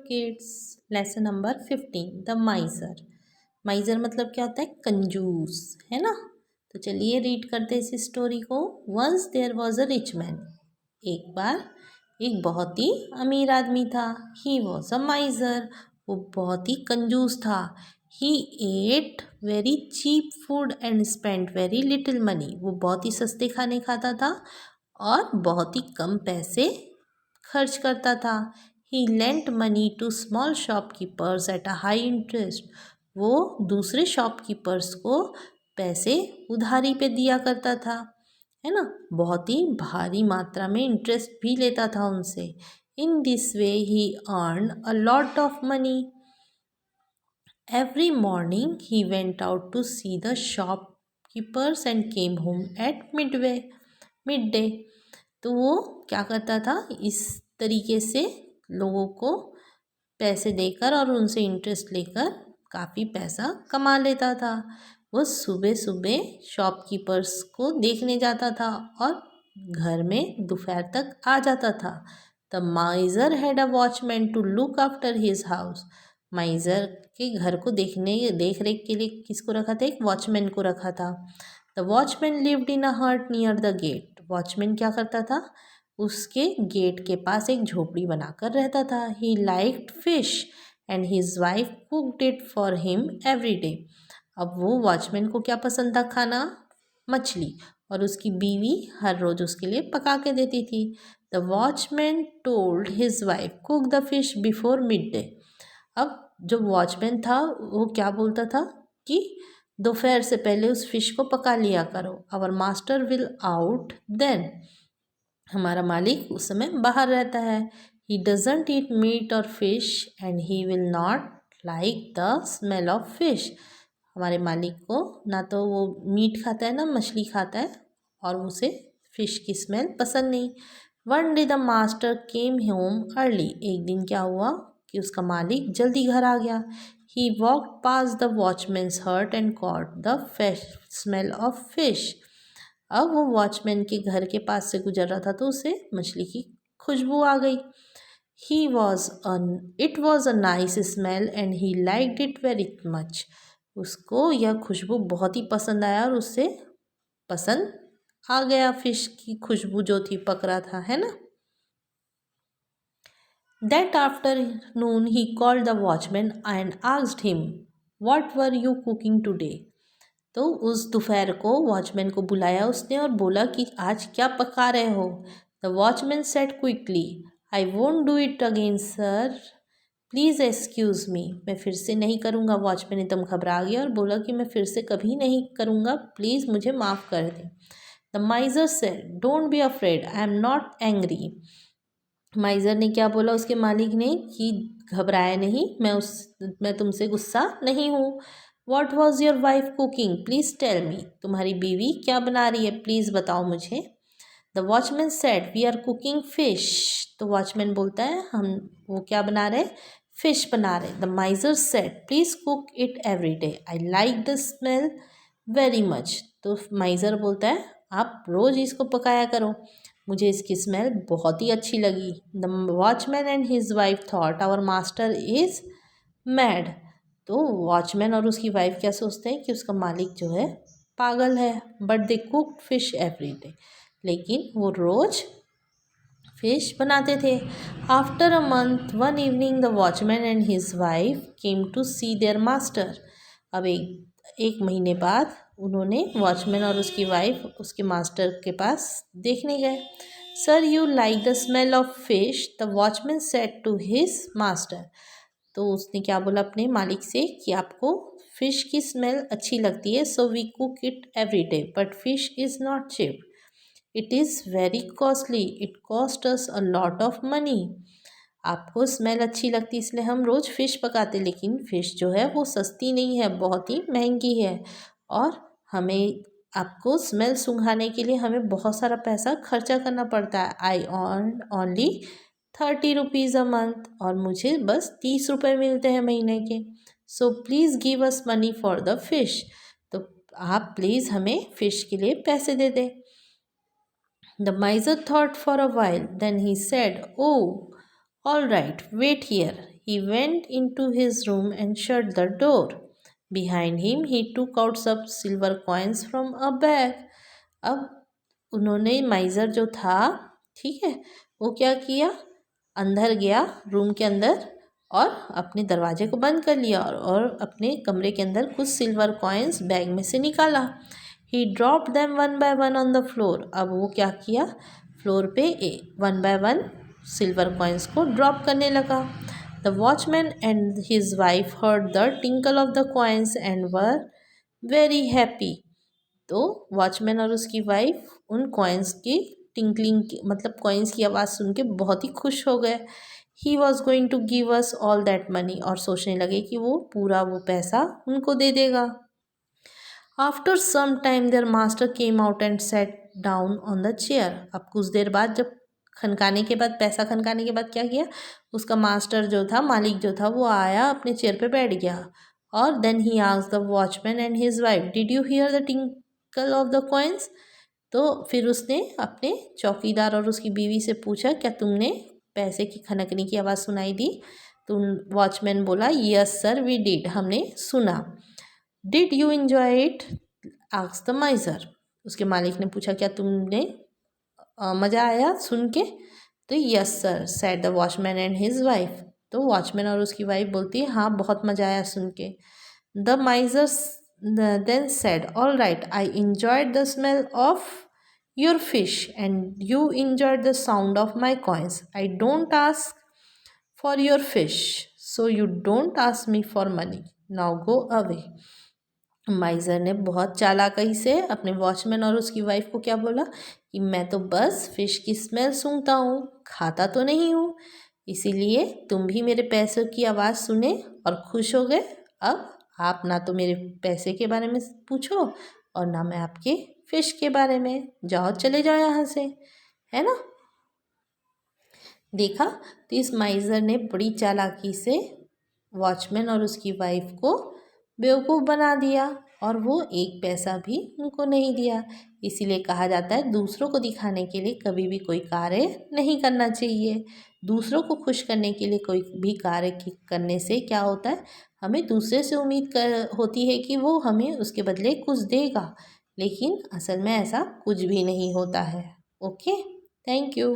kids. Lesson number 15, the miser. माइजर मतलब क्या होता है? कंजूस, है ना? तो चलिए रीड करते हैं इस स्टोरी को. Once there was a rich man. एक बार एक बहुत ही अमीर आदमी था. He was a miser. वो बहुत ही कंजूस था. He ate very cheap food and spend very little money. वो बहुत ही सस्ते खाने खाता था और बहुत ही कम पैसे खर्च करता था. He lent money to small shopkeepers at a high interest. वो दूसरे शॉपकीपर्स को पैसे उधारी पे दिया करता था, है ना? बहुत ही भारी मात्रा में इंटरेस्ट भी लेता था उनसे. In this way he earn a lot of money. Every morning he went out to see the shopkeepers and came home at mid day. तो वो क्या करता था? इस तरीके से लोगों को पैसे देकर और उनसे इंटरेस्ट लेकर काफ़ी पैसा कमा लेता था. वो सुबह सुबह शॉपकीपर्स को देखने जाता था और घर में दोपहर तक आ जाता था. The miser had a watchman to look after his house. Miser के घर को देख रेख के लिए किसको रखा था? एक वॉचमैन को रखा था. द वॉचमैन लिव्ड इन अ हट नियर द गेट. वॉचमैन क्या करता था? उसके गेट के पास एक झोपड़ी बनाकर रहता था. He liked fish and his wife cooked it for him every day. अब वो वॉचमैन को क्या पसंद था खाना? मछली. और उसकी बीवी हर रोज़ उसके लिए पका के देती थी. The watchman told his wife cook the fish before mid day. अब जो वॉचमैन था वो क्या बोलता था कि दोपहर से पहले उस फिश को पका लिया करो. Our master will out then. हमारा मालिक उस समय बाहर रहता है. ही डजंट ईट मीट और fish and he will not like the smell of fish. हमारे मालिक को ना तो वो मीट खाता है ना मछली खाता है और उसे फिश की स्मेल पसंद नहीं. One day the master came home early. एक दिन क्या हुआ कि उसका मालिक जल्दी घर आ गया. He walked past the watchman's hut and caught the smell of fish. अब वो वॉचमैन के घर के पास से गुजर रहा था तो उसे मछली की खुशबू आ गई. It was a nice smell and he liked it very much. उसको यह खुशबू बहुत ही पसंद आया और उससे पसंद आ गया फिश की खुशबू जो थी पक रहा था, है ना? That afternoon he called the watchman and asked him, "What were you cooking today?" तो उस दोपहर को वॉचमैन को बुलाया उसने और बोला कि आज क्या पका रहे हो? The watchman said quickly, "I won't do it again sir, please excuse me." मैं फिर से नहीं करूँगा. वॉचमैन एकदम घबरा गया और बोला कि मैं फिर से कभी नहीं करूँगा, प्लीज़ मुझे माफ़ कर दें. The miser said, "don't be afraid, I am not angry." माइजर ने क्या बोला उसके मालिक ने कि घबराया नहीं, मैं तुमसे गुस्सा नहीं हूँ. What was your wife cooking, please tell me. तुम्हारी बीवी क्या बना रही है, प्लीज़ बताओ मुझे. The watchman said, "we are cooking fish." तो वॉचमैन बोलता है वो क्या बना रहे? फिश बना रहे. The miser said, "please cook it every day, I like the smell very much." तो माइजर बोलता है आप रोज़ इसको पकाया करो, मुझे इसकी स्मेल बहुत ही अच्छी लगी. The watchman and his wife thought our master is mad. तो वॉचमैन और उसकी वाइफ क्या सोचते हैं कि उसका मालिक जो है पागल है. But they cooked fish every day. लेकिन वो रोज़ फिश बनाते थे. After a month one evening the watchman and his wife came to see their master. अब एक महीने बाद उन्होंने वॉचमैन और उसकी वाइफ उसके मास्टर के पास देखने गए. Sir, you like the smell of fish, the watchman said to his master. तो उसने क्या बोला अपने मालिक से कि आपको फ़िश की स्मेल अच्छी लगती है, so we cook it every day, but fish is not cheap, it is very costly, it cost us a lot of money. आपको स्मेल अच्छी लगती है इसलिए हम रोज़ फ़िश पकाते, लेकिन फ़िश जो है वो सस्ती नहीं है, बहुत ही महंगी है और हमें आपको स्मेल सूंघाने के लिए हमें बहुत सारा पैसा खर्चा करना पड़ता है. I earn only 30 rupees a month. और मुझे बस 30 रुपये मिलते हैं महीने के. So please give us money for the fish. तो आप प्लीज़ हमें फ़िश के लिए पैसे दे दें. The miser thought for a while, then he said, "Oh, all right, wait here." He went into his room and shut the door. Behind him, he took out some silver coins from a bag. अब उन्होंने माइज़र जो था, ठीक है, वो क्या किया, अंदर गया रूम के अंदर और अपने दरवाजे को बंद कर लिया और अपने कमरे के अंदर कुछ सिल्वर कॉइन्स बैग में से निकाला. He drop them one by one on the floor. अब वो क्या किया, फ्लोर पे one by one silver coins को ड्रॉप करने लगा. The watchman and his wife heard the tinkle of the coins and were very happy. तो watchman और उसकी वाइफ उन कॉइन्स की टिंकलिंग की मतलब कॉइन्स की आवाज़ सुन के बहुत ही खुश हो गए. He was going to give us all that money. और सोचने लगे कि वो पूरा वो पैसा उनको दे देगा. After some time their master came out and set down on the chair. अब कुछ देर बाद जब खनकाने के बाद पैसा खनकाने के बाद क्या किया, उसका मास्टर जो था, मालिक जो था, वो आया अपने चेयर पे बैठ गया. और then he asked the watchman and his wife, did you hear the tinkle of the coins. तो फिर उसने अपने चौकीदार और उसकी बीवी से पूछा, क्या तुमने पैसे की खनकने की आवाज़ सुनाई दी. तो वॉचमैन बोला, यस सर वी डिड, हमने सुना. Did you enjoy it asked the माइजर. उसके मालिक ने पूछा, क्या तुमने मज़ा आया सुन के. तो yes sir said the watchman and his wife. तो वॉचमैन और उसकी वाइफ बोलती है, हाँ बहुत मज़ा आया सुन के. The माइजर then said, all right, I enjoyed the smell of your fish and you enjoyed the sound of my coins. I don't ask for your fish, so you don't ask me for money. Now go away. माइज़र ने बहुत चालाकी से अपने watchman और उसकी wife को क्या बोला कि मैं तो बस फ़िश की स्मेल सूंघता हूँ, खाता तो नहीं हूँ, इसीलिए तुम भी मेरे पैसों की आवाज़ सुने और खुश हो गए. अब आप ना तो मेरे पैसे के बारे में पूछो और ना मैं आपके फ़िश के बारे में. जाओ चले जाओ यहाँ से, है ना. देखा, तो इस माइज़र ने बड़ी चालाकी से वॉचमैन और उसकी वाइफ को बेवकूफ़ बना दिया और वो एक पैसा भी उनको नहीं दिया. इसीलिए कहा जाता है दूसरों को दिखाने के लिए कभी भी कोई कार्य नहीं करना चाहिए. दूसरों को खुश करने के लिए कोई भी कार्य करने से क्या होता है, हमें दूसरे से उम्मीद होती है कि वो हमें उसके बदले कुछ देगा, लेकिन असल में ऐसा कुछ भी नहीं होता है. Okay, thank you.